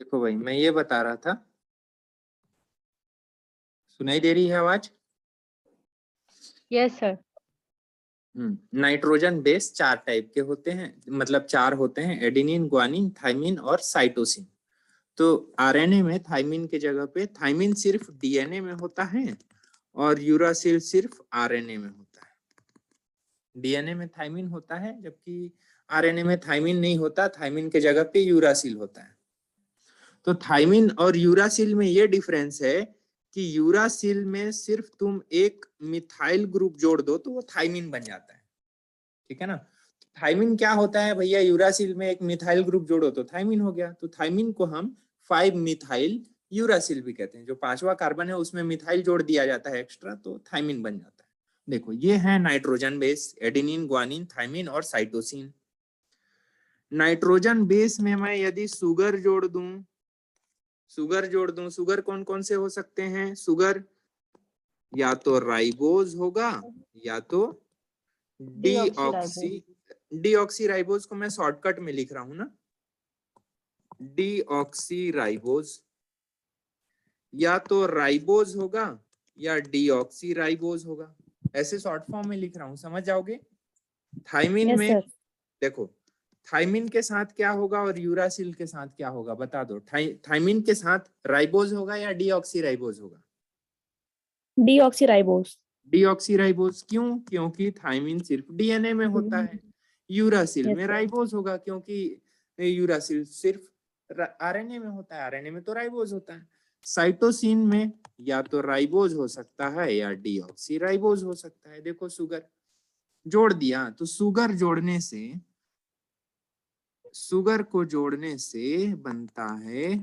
देखो भाई, मैं ये बता रहा था, सुनाई दे रही है आवाज? Yes sir. Nitrogen base 4 type के होते हैं, मतलब 4 होते हैं, एडेनिन, ग्वानिन, थाइमिन और साइटोसिन। तो आरएनए में थाइमिन के जगह पे थाइमिन सिर्फ डीएनए में होता है और यूरासिल सिर्फ आरएनए में होता है। डीएनए में थाइमिन होता है जबकि आरएनए में थाइमिन नहीं होता, थाइमिन के जगह पे यूरासिल होता है। तो थाइमिन और यूरासिल में ये डिफरेंस है कि यूरासिल में सिर्फ तुम एक मिथाइल ग्रुप जोड़ दो तो वो थाइमिन बन जाता है, ठीक है ना। थाइमिन क्या होता है भैया? यूरासिल में एक मिथाइल ग्रुप जोड़ो तो थाइमिन हो गया। तो थाइमिन को हम 5 मिथाइल यूरासिल भी कहते हैं। जो 5वां कार्बन है उसमें मिथाइल जोड़ दिया जाता है एक्स्ट्रा, तो थाइमिन बन जाता है। देखो ये है nitrogen base, adenine, guanine, thymine और साइटोसिन। नाइट्रोजन बेस में मैं यदि सुगर जोड़ दूं, सुगर कौन कौन से हो सकते हैं? सुगर या तो राइबोज होगा या तो डीऑक्सी डीऑक्सीराइबोज को मैं शॉर्टकट में लिख रहा हूं ना, डीऑक्सीराइबोज, या तो राइबोज होगा या डीऑक्सीराइबोज होगा। ऐसे शॉर्ट फॉर्म में लिख रहा हूं, समझ जाओगे। थाइमिन यस में सर। देखो, थाइमिन के साथ क्या होगा और यूरासिल के साथ क्या होगा बता दो। थाइमिन के साथ राइबोज होगा या डीऑक्सीराइबोज होगा? डीऑक्सीराइबोस। डीऑक्सीराइबोज। क्यों? क्योंकि थाइमिन सिर्फ डीएनए में होता है। यूरासिल यस में सर। राइबोज होगा क्योंकि यूरासिल सिर्फ आरएनए में होता है, आरएनए में तो राइबोज होता है। साइटोसिन में या तो राइबोज हो सकता है या डीऑक्सीराइबोज हो सकता है। देखो सुगर जोड़ दिया तो सुगर को जोड़ने से बनता है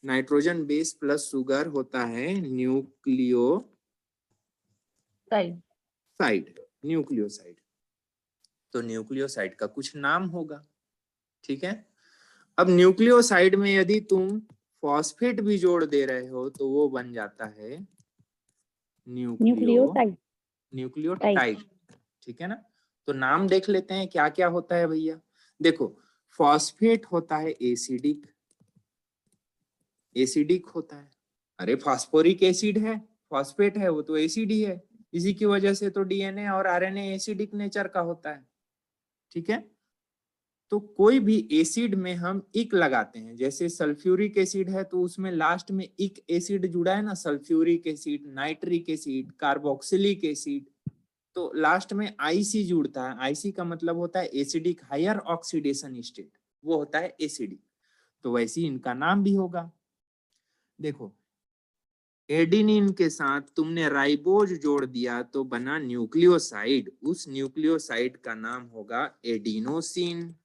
नाइट्रोजन बेस प्लस सुगर होता है न्यूक्लियोसाइड। तो न्यूक्लियोसाइड का कुछ नाम होगा, ठीक है। अब न्यूक्लियोसाइड में यदि तुम फॉस्फेट भी जोड़ दे रहे हो तो वो बन जाता है न्यूक्लियोसाइड। न्यूक्लियोटाइड, ठीक है ना। तो नाम देख लेते हैं क्या क्या होता है भैया। देखो, फॉस्फेट होता है एसिडिक होता है। अरे फास्फोरिक एसिड है, फॉस्फेट है, वो तो एसिड ही है। इसी की वजह से तो डीएनए और आरएनए एसिडिक नेचर का होता है, ठीक है। तो कोई भी एसिड में हम इक लगाते हैं, जैसे सल्फ्यूरिक एसिड है तो उसमें लास्ट में इक एसिड जुड़ा है ना, sulphuric acid, nitric acid, carboxylic acid, तो लास्ट में आईसी जुड़ता है। आईसी का मतलब होता है एसिडिक हायर ऑक्सीडेशन स्टेट, वो होता है एसिडिक। तो वैसे ही इनका नाम भी होगा। देखो, एडिनिन के साथ तुमने राइबोज जोड़ दिया तो बना न्यूक्लियोसाइड, उस न्यूक्लियोसाइड का नाम होगा एडिनोसिन।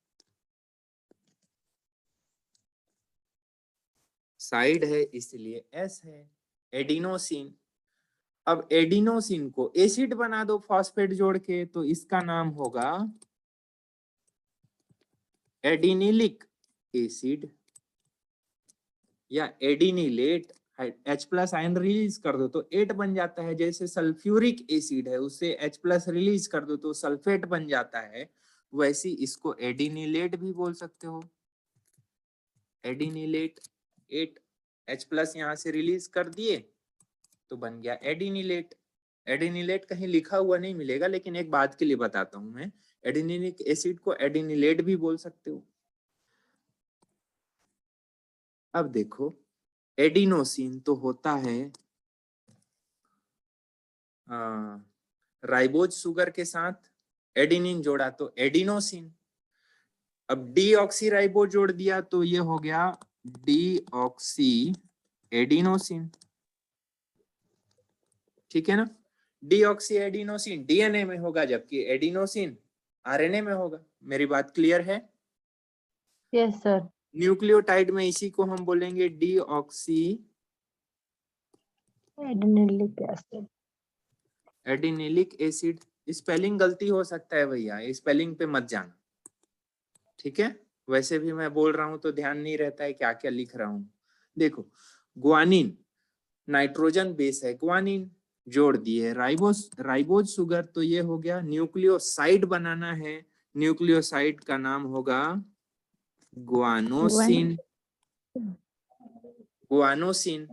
साइड है इसलिए एस है, एडिनोसिन। अब एडिनोसिन को एसिड बना दो फॉस्फेट जोड़ के तो इसका नाम होगा एडिनिलिक एसिड या एडिनिलेट। H प्लस आयन रिलीज कर दो तो 8 बन जाता है। जैसे सल्फ्यूरिक एसिड है उससे H प्लस रिलीज कर दो तो सल्फेट बन जाता है, वैसे इसको एडिनिलेट भी बोल सकते हो। एडिनिलेट, 8 H प्लस यहाँ से रिलीज कर दिए तो बन गया एडिनिलेट। एडिनिलेट कहीं लिखा हुआ नहीं मिलेगा, लेकिन एक बात के लिए बताता हूं मैं, एडिनिलिक एसिड को एडिनिलेट भी बोल सकते हो। अब देखो, एडिनोसिन तो होता है राइबोज सुगर के साथ एडिनिन जोड़ा तो एडिनोसिन। अब डीऑक्सी राइबोज जोड़ दिया तो ये हो गया डीऑक्सी एडिनोसिन, ठीक है ना। डीऑक्सी एडिनोसिन डीएनए में होगा जबकि एडिनोसिन आरएनए में होगा। मेरी बात क्लियर है? Yes sir. न्यूक्लियोटाइड में इसी को हम बोलेंगे deoxy adenylic acid. Adenylic acid. Spelling गलती हो सकता है भैया, स्पेलिंग पे मत जाना, ठीक है। वैसे भी मैं बोल रहा हूं तो ध्यान नहीं रहता है क्या क्या लिख रहा हूं। देखो, ग्वानिन नाइट्रोजन बेस है, ग्वानिन जोड़ दिए राइबोज सुगर तो ये हो गया न्यूक्लियोसाइड बनाना है, न्यूक्लियोसाइड का नाम होगा ग्वानोसिन। गुआनोसिन,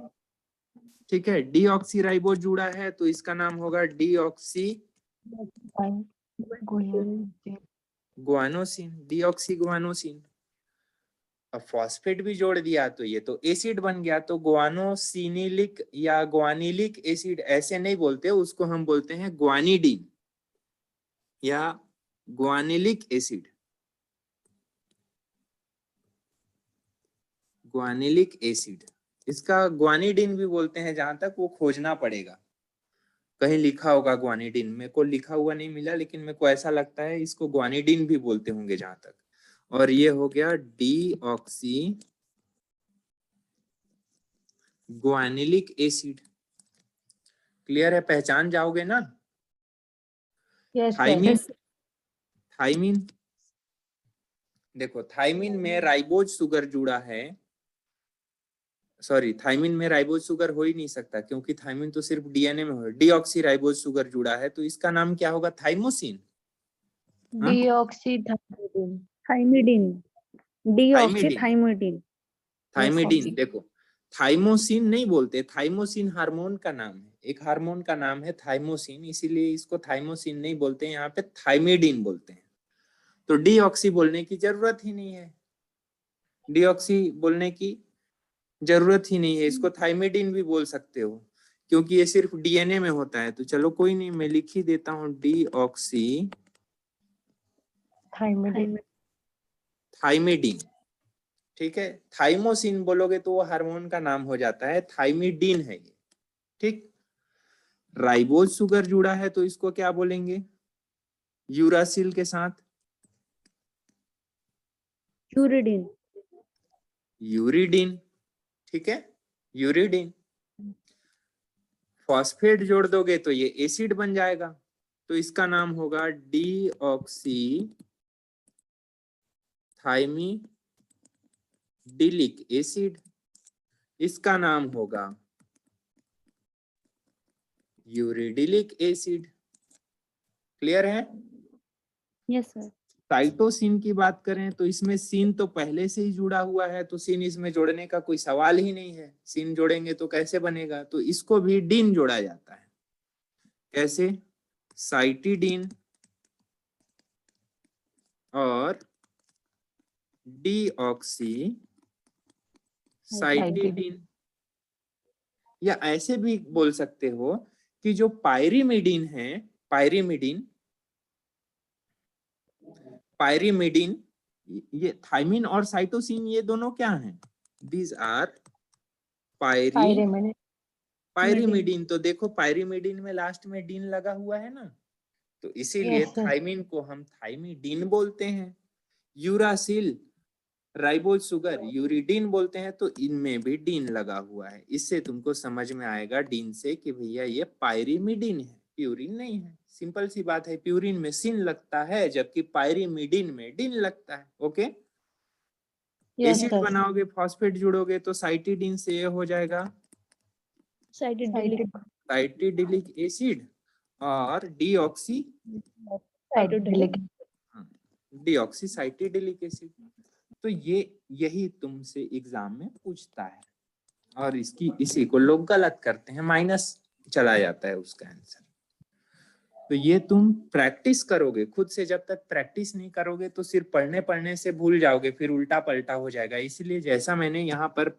ठीक है। डीऑक्सीराइबोज जुड़ा है तो इसका नाम होगा डीऑक्सी गुआनोसिन, डीऑक्सी गुआनोसिन। अब फॉस्फेट भी जोड़ दिया तो ये तो एसिड बन गया, तो गुआनोसिनिलिक या गुआनिलिक एसिड ऐसे नहीं बोलते, उसको हम बोलते हैं गुआनिडीन या गुआनिलिक एसिड, गुआनिलिक एसिड। इसका गुआनिडीन भी बोलते हैं, जहां तक वो खोजना पड़ेगा, कहीं लिखा होगा गुआनिडीन, मेरे को लिखा हुआ नहीं मिला, लेकिन मेरे को ऐसा लगता है इसको गुआनिडीन भी बोलते होंगे जहां तक। और ये हो गया डीऑक्सी गुआनिलिक एसिड। क्लियर है, पहचान जाओगे ना? थाइमीन, थाइमीन देखो, थाइमीन में राइबोज शुगर जुड़ा है, सॉरी थाइमीन में राइबोज शुगर हो ही नहीं सकता, क्योंकि थाइमीन तो सिर्फ डीएनए में हो। डीऑक्सी राइबोज शुगर जुड़ा है तो इसका नाम क्या होगा? Thymosin, deoxythymidine. Thymidine, deoxy thymidine, thymidine. Thymidine. देखो, थाइमोसिन नहीं बोलते, थाइमोसिन हार्मोन का नाम है, एक हार्मोन का नाम है थाइमोसिन, इसीलिए इसको थाइमोसिन नहीं बोलते, यहाँ पे थाइमिडीन बोलते हैं। तो डीऑक्सी बोलने की जरूरत ही नहीं है, डीऑक्सी बोलने की जरूरत ही नहीं है, इसको थाइमिडीन भी बोल सकते हो, क्योंकि ये सिर्फ डीएनए में होता है। तो चलो कोई नहीं, मैं लिख ही देता हूँ डीऑक्सी थाइमिडीन। थाइमिडीन, ठीक है। थाइमोसिन बोलोगे तो वो हार्मोन का नाम हो जाता है, थाइमिडीन है ये, ठीक। राइबोज शुगर जुड़ा है तो इसको क्या बोलेंगे? यूरासिल के साथ यूरिडीन, यूरिडीन, ठीक है, यूरिडीन। फॉस्फेट जोड़ दोगे तो ये एसिड बन जाएगा, तो इसका नाम होगा डीऑक्सी थाइमिडिलिक एसिड, इसका नाम होगा यूरिडिलिक एसिड। क्लियर है? Yes sir. साइटोसिन की बात करें तो इसमें सीन तो पहले से ही जुड़ा हुआ है, तो सीन इसमें जोड़ने का कोई सवाल ही नहीं है, सीन जोड़ेंगे तो कैसे बनेगा? तो इसको भी डीन जोड़ा जाता है। कैसे? साइटिडीन और डीऑक्सी साइटिडीन, या ऐसे भी बोल सकते हो कि जो पायरिमिडीन है, पायरिमिडीन, पायरिमिडीन, ये थाइमिन और साइटोसिन ये दोनों क्या हैं? These are pyrimidine. पायरिमिडीन। तो देखो पायरिमिडीन में लास्ट में डीन लगा हुआ है ना, तो इसीलिए Yes, sir. थाइमिन को हम थाइमिडीन बोलते हैं। यूरासिल राइबोज शुगर यूरिडीन बोलते हैं, तो इनमें भी डीन लगा हुआ है। इससे तुमको समझ में आएगा डीन से कि भैया ये पायरिमिडीन है, प्यूरिन नहीं है। सिंपल सी बात है, प्यूरिन में सिन लगता है जबकि पायरिमिडीन में डीन लगता है। Okay, Yes, acid sir. बनाओगे, फॉस्फेट जुड़ोगे तो साइटिडीन से ये हो जाएगा साइटिडिलिक, साइटिडिलिक एसिड और deoxy cytidylic. Deoxy cytidylic acid. तो ये यही तुमसे एग्जाम में पूछता है, और इसी को लोग गलत करते हैं, माइनस चला जाता है उसका आंसर। तो ये तुम प्रैक्टिस करोगे खुद से, जब तक प्रैक्टिस नहीं करोगे तो सिर्फ पढ़ने पढ़ने से भूल जाओगे, फिर उल्टा पलटा हो जाएगा। इसलिए जैसा मैंने यहाँ पर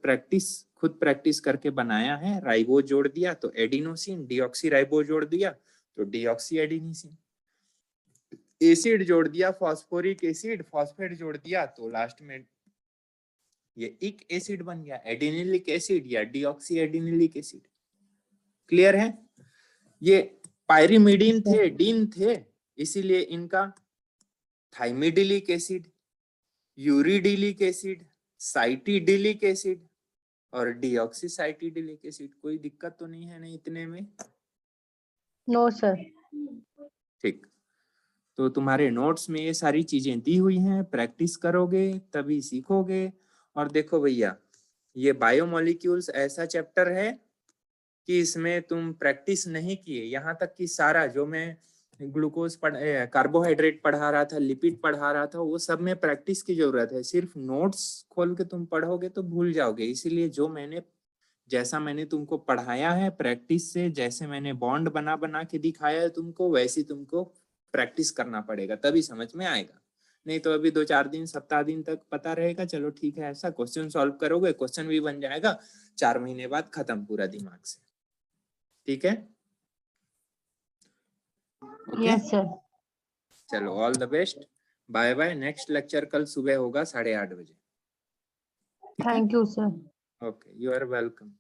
खुद प्रैक्टिस करके बनाया है, राइबो जोड़ दिया तो एडिनोसिन, डीऑक्सी राइबो जोड़ दिया तो डीऑक्सी एडिनोसिन, एसिड जोड़ दिया फॉस्फोरिक एसिड, फॉस्फेट जोड़ दिया तो लास्ट में ये इक एसिड बन गया, एडिनिलिक एसिड या डीऑक्सी एडिनिलिक एसिड। क्लियर है? ये पायरिमिडीन थे, डीन थे, इसीलिए इनका थाइमिडिलिक एसिड, यूरिडिलिक एसिड, साइटिडिलिक एसिड और डीऑक्सी साइटिडिलिक एसिड। कोई दिक्कत तो नहीं है ना इतने में? No, sir. ठीक, तो तुम्हारे नोट्स में ये सारी चीजें दी हुई हैं, प्रैक्टिस करोगे तभी सीखोगे। और देखो भैया, ये बायोमोलिक्यूल्स ऐसा चैप्टर है कि इसमें तुम प्रैक्टिस नहीं किए, यहाँ तक कि सारा जो मैं ग्लूकोज कार्बोहाइड्रेट पढ़ा रहा था, लिपिड पढ़ा रहा था, वो सब में प्रैक्टिस की जरूरत है। सिर्फ नोट्स खोल के तुम पढ़ोगे तो भूल जाओगे। इसीलिए जैसा मैंने तुमको पढ़ाया है प्रैक्टिस से, जैसे मैंने बॉन्ड बना बना के दिखाया है तुमको, वैसे तुमको प्रैक्टिस करना पड़ेगा, तभी समझ में आएगा। नहीं तो अभी 2-4 दिन, सप्ताह दिन तक पता रहेगा, चलो ठीक है, ऐसा क्वेश्चन सॉल्व करोगे, क्वेश्चन भी बन जाएगा, 4 महीने बाद खत्म पूरा दिमाग से। ठीक है? Okay? Yes sir. चलो, all the best, bye bye. Next lecture कल सुबह होगा 8:30 बजे। Thank you sir. Okay, you are welcome.